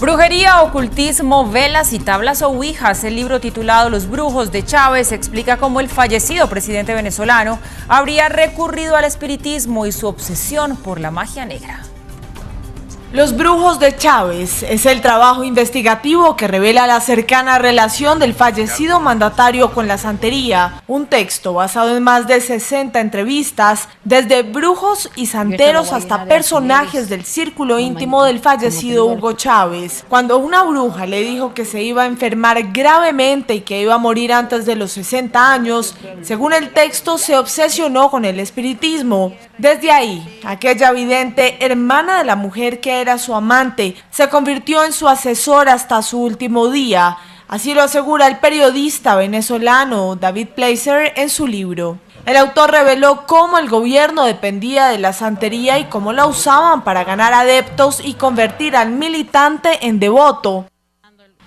Brujería, ocultismo, velas y tablas o ouijas. El libro titulado Los brujos de Chávez explica cómo el fallecido presidente venezolano habría recurrido al espiritismo y su obsesión por la magia negra. Los brujos de Chávez es el trabajo investigativo que revela la cercana relación del fallecido mandatario con la santería. Un texto basado en más de 60 entrevistas, desde brujos y santeros hasta personajes del círculo íntimo del fallecido Hugo Chávez. Cuando una bruja le dijo que se iba a enfermar gravemente y que iba a morir antes de los 60 años, según el texto se obsesionó con el espiritismo. Desde ahí, aquella vidente, hermana de la mujer que era su amante, se convirtió en su asesor hasta su último día. Así lo asegura el periodista venezolano David Placer en su libro. El autor reveló cómo el gobierno dependía de la santería y cómo la usaban para ganar adeptos y convertir al militante en devoto.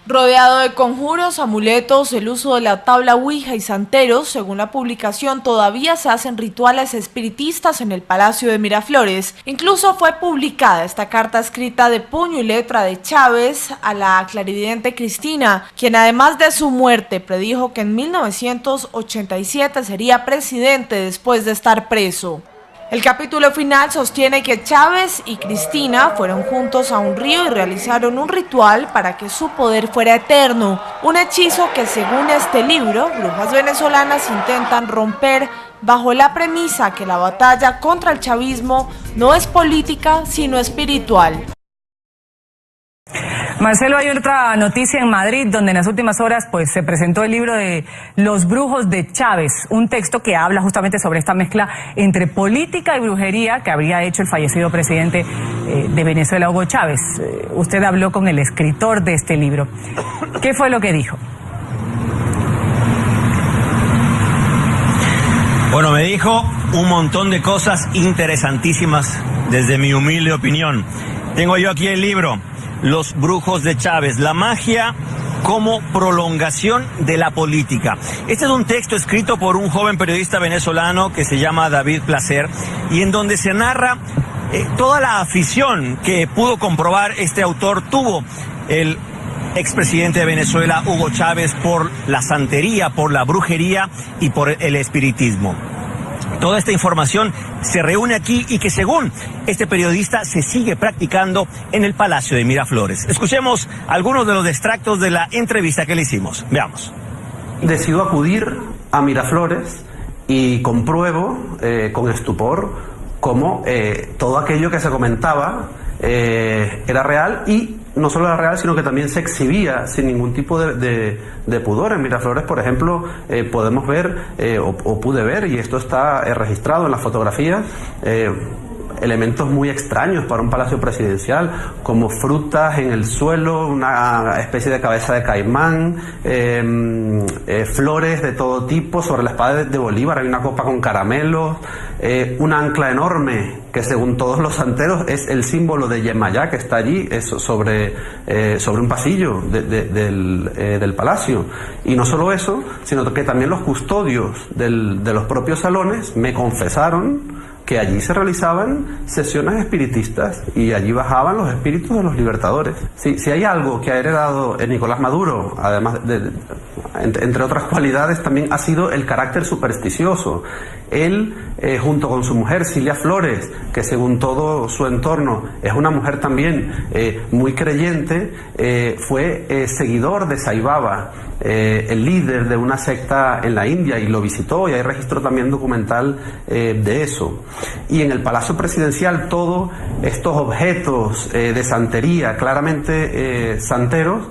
Rodeado de conjuros, amuletos, el uso de la tabla ouija y santeros, según la publicación todavía se hacen rituales espiritistas en el Palacio de Miraflores. Incluso fue publicada esta carta escrita de puño y letra de Chávez a la clarividente Cristina, quien además de su muerte predijo que en 1987 sería presidente después de estar preso. El capítulo final sostiene que Chávez y Cristina fueron juntos a un río y realizaron un ritual para que su poder fuera eterno, un hechizo que según este libro, brujas venezolanas intentan romper bajo la premisa que la batalla contra el chavismo no es política sino espiritual. Marcelo, hay otra noticia en Madrid donde en las últimas horas se presentó el libro de Los brujos de Chávez, un texto que habla justamente sobre esta mezcla entre política y brujería que habría hecho el fallecido presidente de Venezuela, Hugo Chávez. Usted habló con el escritor de este libro. ¿Qué fue lo que dijo? Bueno, me dijo un montón de cosas interesantísimas desde mi humilde opinión. Tengo yo aquí el libro Los brujos de Chávez, la magia como prolongación de la política. Este es un texto escrito por un joven periodista venezolano que se llama David Placer y en donde se narra toda la afición que pudo comprobar este autor tuvo el expresidente de Venezuela, Hugo Chávez, por la santería, por la brujería y por el espiritismo. Toda esta información se reúne aquí y que según este periodista se sigue practicando en el Palacio de Miraflores. Escuchemos algunos de los extractos de la entrevista que le hicimos. Veamos. Decido acudir a Miraflores y compruebo con estupor cómo todo aquello que se comentaba era real y no solo era real, sino que también se exhibía sin ningún tipo de pudor. En Miraflores, por ejemplo, podemos ver, o pude ver, y esto está registrado en las fotografías, elementos muy extraños para un palacio presidencial, como frutas en el suelo, una especie de cabeza de caimán, flores de todo tipo. Sobre la espada de Bolívar hay una copa con caramelos, un ancla enorme que según todos los santeros es el símbolo de Yemayá, que está allí sobre un pasillo del palacio. Y no solo eso, sino que también los custodios de los propios salones me confesaron que allí se realizaban sesiones espiritistas y allí bajaban los espíritus de los libertadores. Si hay algo que ha heredado Nicolás Maduro, además entre otras cualidades, también ha sido el carácter supersticioso. Él, junto con su mujer Cilia Flores, que según todo su entorno es una mujer también muy creyente, fue seguidor de Sai Baba, el líder de una secta en la India, y lo visitó, y hay registro también documental de eso. Y en el Palacio Presidencial todos estos objetos de santería, claramente santeros,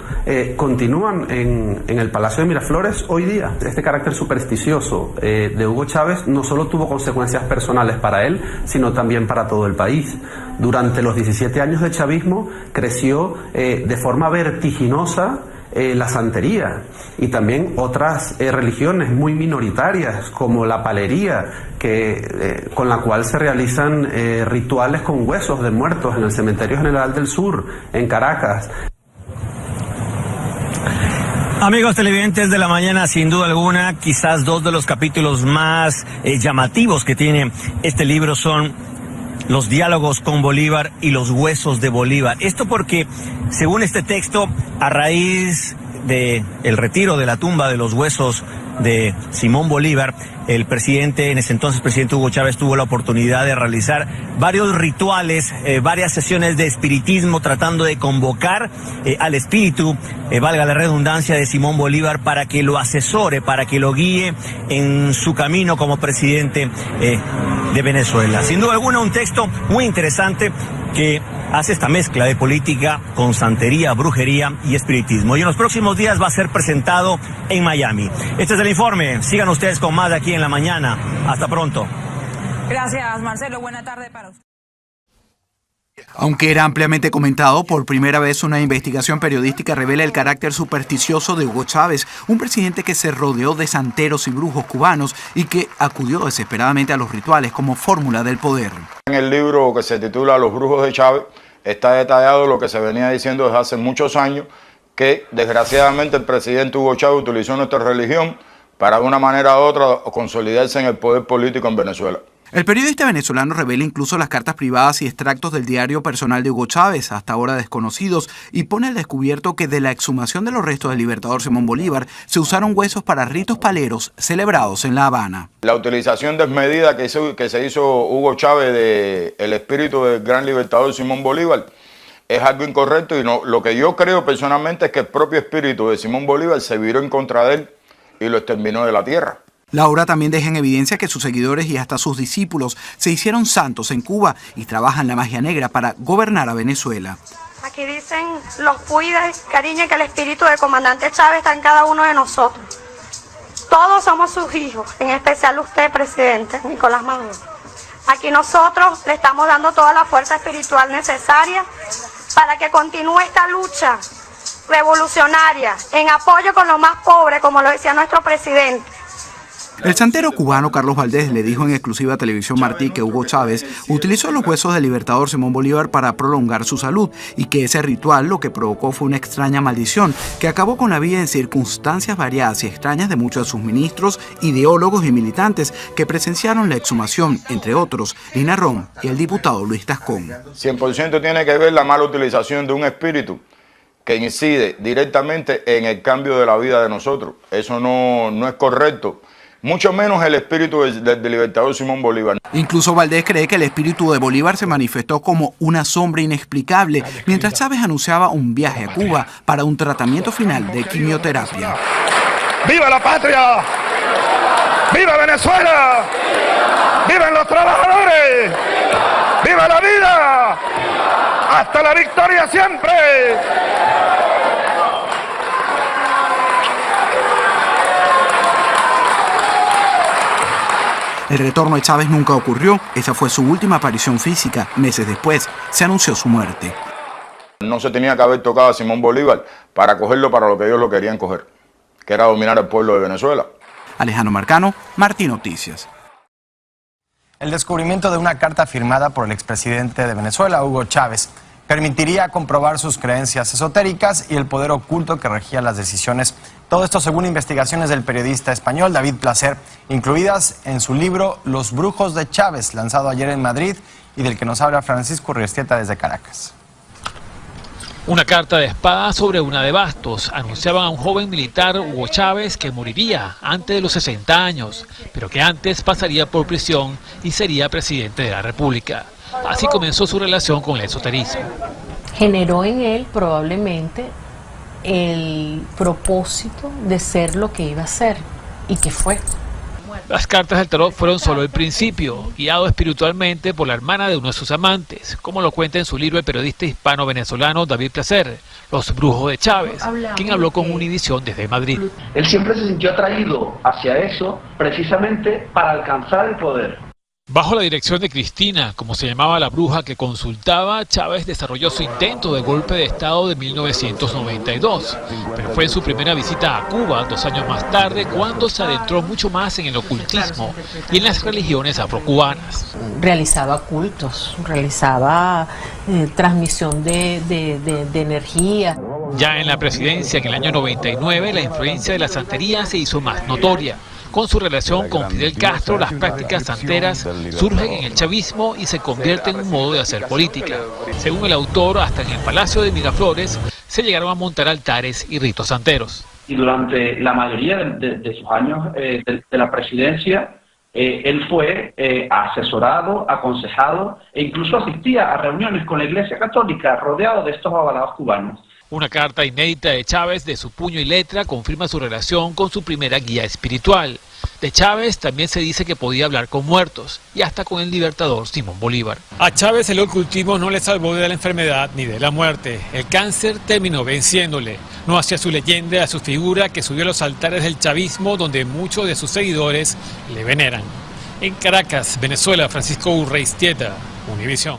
continúan en el Palacio de Miraflores hoy día. Este carácter supersticioso de Hugo Chávez no solo tuvo consecuencias personales para él, sino también para todo el país. Durante los 17 años de chavismo creció de forma vertiginosa la santería y también otras religiones muy minoritarias como la palería, con la cual se realizan rituales con huesos de muertos en el Cementerio General del Sur, en Caracas. Amigos televidentes de la mañana, sin duda alguna, quizás dos de los capítulos más llamativos que tiene este libro son los diálogos con Bolívar y los huesos de Bolívar. Esto porque, según este texto, a raíz del retiro de la tumba de los huesos de Simón Bolívar, el presidente, en ese entonces presidente Hugo Chávez, tuvo la oportunidad de realizar varios rituales, varias sesiones de espiritismo, tratando de convocar al espíritu, valga la redundancia, de Simón Bolívar para que lo asesore, para que lo guíe en su camino como presidente de Venezuela. Sin duda alguna, un texto muy interesante que hace esta mezcla de política con santería, brujería y espiritismo. Y en los próximos días va a ser presentado en Miami. Este es el informe. Sigan ustedes con más de Aquí en la Mañana. Hasta pronto. Gracias, Marcelo. Buena tarde para usted. Aunque era ampliamente comentado, por primera vez una investigación periodística revela el carácter supersticioso de Hugo Chávez, un presidente que se rodeó de santeros y brujos cubanos y que acudió desesperadamente a los rituales como fórmula del poder. En el libro que se titula Los brujos de Chávez está detallado lo que se venía diciendo desde hace muchos años, que desgraciadamente el presidente Hugo Chávez utilizó nuestra religión para de una manera u otra consolidarse en el poder político en Venezuela. El periodista venezolano revela incluso las cartas privadas y extractos del diario personal de Hugo Chávez, hasta ahora desconocidos, y pone al descubierto que de la exhumación de los restos del libertador Simón Bolívar se usaron huesos para ritos paleros celebrados en La Habana. La utilización desmedida que se hizo Hugo Chávez del espíritu del gran libertador Simón Bolívar es algo incorrecto, y lo que yo creo personalmente es que el propio espíritu de Simón Bolívar se viró en contra de él y lo exterminó de la tierra. La obra también deja en evidencia que sus seguidores y hasta sus discípulos se hicieron santos en Cuba y trabajan la magia negra para gobernar a Venezuela. Aquí dicen los cuides, cariño, que el espíritu del comandante Chávez está en cada uno de nosotros. Todos somos sus hijos, en especial usted, presidente Nicolás Maduro. Aquí nosotros le estamos dando toda la fuerza espiritual necesaria para que continúe esta lucha revolucionaria en apoyo con los más pobres, como lo decía nuestro presidente. El santero cubano Carlos Valdés le dijo en exclusiva a Televisión Martí que Hugo Chávez utilizó los huesos del libertador Simón Bolívar para prolongar su salud y que ese ritual lo que provocó fue una extraña maldición que acabó con la vida en circunstancias variadas y extrañas de muchos de sus ministros, ideólogos y militantes que presenciaron la exhumación, entre otros, Lina Ron y el diputado Luis Tascón. 100% tiene que ver la mala utilización de un espíritu que incide directamente en el cambio de la vida de nosotros. Eso no es correcto. Mucho menos el espíritu del libertador Simón Bolívar. Incluso Valdés cree que el espíritu de Bolívar se manifestó como una sombra inexplicable, mientras Chávez anunciaba un viaje a Cuba para un tratamiento final de quimioterapia. ¡Viva la patria! ¡Viva Venezuela! ¡Vivan los trabajadores! ¡Viva la vida! ¡Hasta la victoria siempre! El retorno de Chávez nunca ocurrió, esa fue su última aparición física. Meses después se anunció su muerte. No se tenía que haber tocado a Simón Bolívar para cogerlo para lo que ellos lo querían coger, que era dominar al pueblo de Venezuela. Alejandro Marcano, Martí Noticias. El descubrimiento de una carta firmada por el expresidente de Venezuela, Hugo Chávez, permitiría comprobar sus creencias esotéricas y el poder oculto que regía las decisiones. Todo esto según investigaciones del periodista español David Placer, incluidas en su libro Los brujos de Chávez, lanzado ayer en Madrid y del que nos habla Francisco Urriestieta desde Caracas. Una carta de espada sobre una de bastos. Anunciaban a un joven militar, Hugo Chávez, que moriría antes de los 60 años, pero que antes pasaría por prisión y sería presidente de la República. Así comenzó su relación con el esoterismo. Generó en él probablemente el propósito de ser lo que iba a ser y que fue. Las cartas del tarot fueron solo el principio, guiado espiritualmente por la hermana de uno de sus amantes, como lo cuenta en su libro el periodista hispano-venezolano David Placer, Los brujos de Chávez, quien habló con Univisión desde Madrid. Él siempre se sintió atraído hacia eso precisamente para alcanzar el poder. Bajo la dirección de Cristina, como se llamaba la bruja que consultaba, Chávez desarrolló su intento de golpe de Estado de 1992. Pero fue en su primera visita a Cuba, 2 años más tarde, cuando se adentró mucho más en el ocultismo y en las religiones afrocubanas. Realizaba cultos, realizaba transmisión de energía. Ya en la presidencia, en el año 99, la influencia de la santería se hizo más notoria. Con su relación con Fidel Castro, las prácticas santeras surgen en el chavismo y se convierten en un modo de hacer política. Según el autor, hasta en el Palacio de Miraflores se llegaron a montar altares y ritos santeros. Y durante la mayoría de sus años de la presidencia, él fue asesorado, aconsejado e incluso asistía a reuniones con la Iglesia Católica rodeado de estos avalados cubanos. Una carta inédita de Chávez de su puño y letra confirma su relación con su primera guía espiritual. De Chávez también se dice que podía hablar con muertos y hasta con el libertador Simón Bolívar. A Chávez el ocultismo no le salvó de la enfermedad ni de la muerte. El cáncer terminó venciéndole. No hacia su leyenda, a su figura que subió a los altares del chavismo donde muchos de sus seguidores le veneran. En Caracas, Venezuela, Francisco Urreistieta, Univisión.